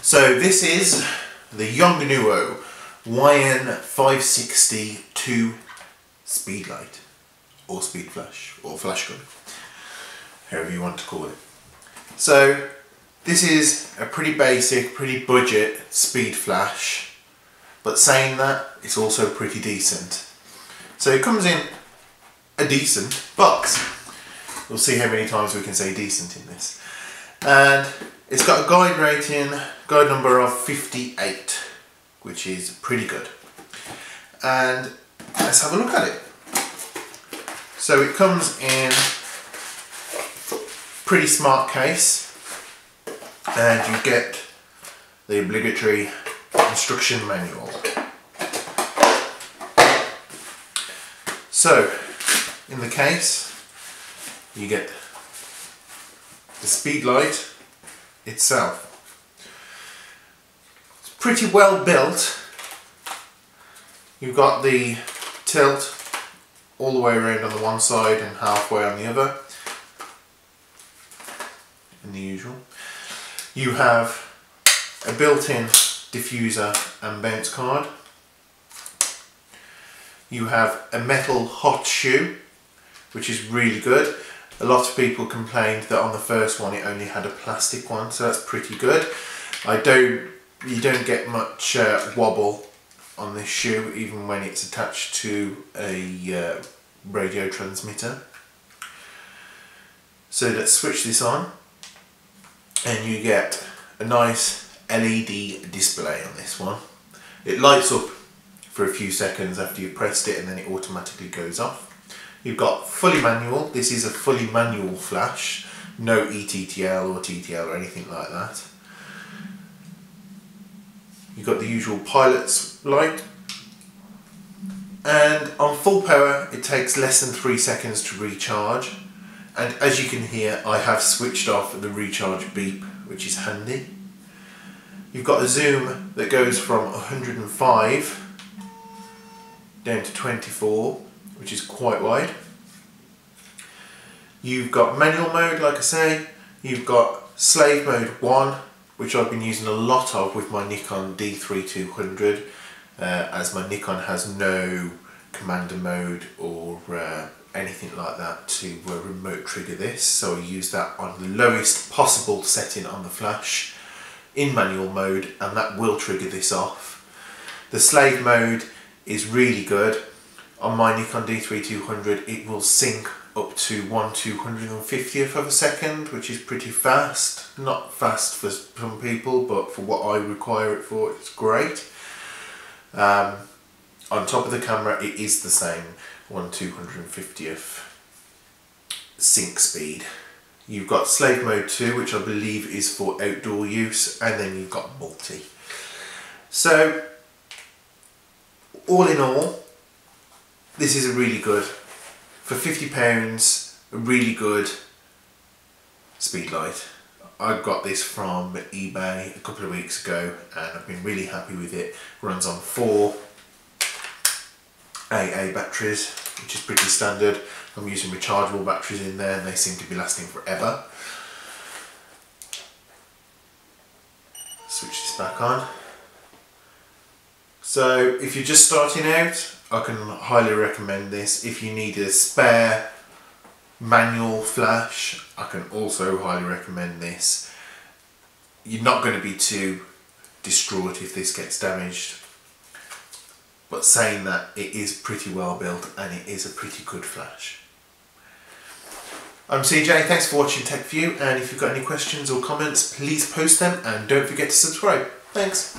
So this is the Yongnuo Yn560-Ii speedlite, or speed flash, or flash gun, however you want to call it. So this is a pretty basic, pretty budget speed flash, but saying that, it's also pretty decent. So it comes in a decent box. We'll see how many times we can say decent in this. And it's got a guide number of 58, which is pretty good. And let's have a look at it. So it comes in pretty smart case, and you get the obligatory instruction manual. So in the case you get the speedlite itself. It's pretty well built. You've got the tilt all the way around on the one side and halfway on the other, in the usual. You have a built-in diffuser and bounce card. You have a metal hot shoe, which is really good. A lot of people complained that on the first one it only had a plastic one, so that's pretty good. You don't get much wobble on this shoe, even when it's attached to a radio transmitter. So let's switch this on, and you get a nice LED display on this one. It lights up for a few seconds after you've pressed it, and then it automatically goes off. You've got fully manual. This is a fully manual flash, no ETTL or TTL or anything like that. You've got the usual pilot's light, and on full power it takes less than 3 seconds to recharge, and as you can hear, I have switched off the recharge beep, which is handy. You've got a zoom that goes from 105 down to 24, which is quite wide. You've got manual mode, like I say. You've got slave mode 1, which I've been using a lot of with my Nikon D3200, as my Nikon has no commander mode or anything like that to remote trigger this, so I use that on the lowest possible setting on the flash in manual mode, and that will trigger this off. The slave mode is really good. On my Nikon D3200 it will sync up to 1/250th of a second, which is pretty fast. Not fast for some people, but for what I require it for, it's great. On top of the camera it is the same 1/250th sync speed. You've got slave mode 2, which I believe is for outdoor use, and then you've got multi. So all in all, this is a really good, for £50, a really good speedlite. I got this from eBay a couple of weeks ago, and I've been really happy with it. Runs on 4 AA batteries, which is pretty standard. I'm using rechargeable batteries in there, and they seem to be lasting forever. Switch this back on. So if you're just starting out, I can highly recommend this. If you need a spare manual flash, I can also highly recommend this. You're not going to be too distraught if this gets damaged, but saying that, it is pretty well built and it is a pretty good flash. I'm CJ, thanks for watching TechView, and if you've got any questions or comments, please post them, and don't forget to subscribe. Thanks.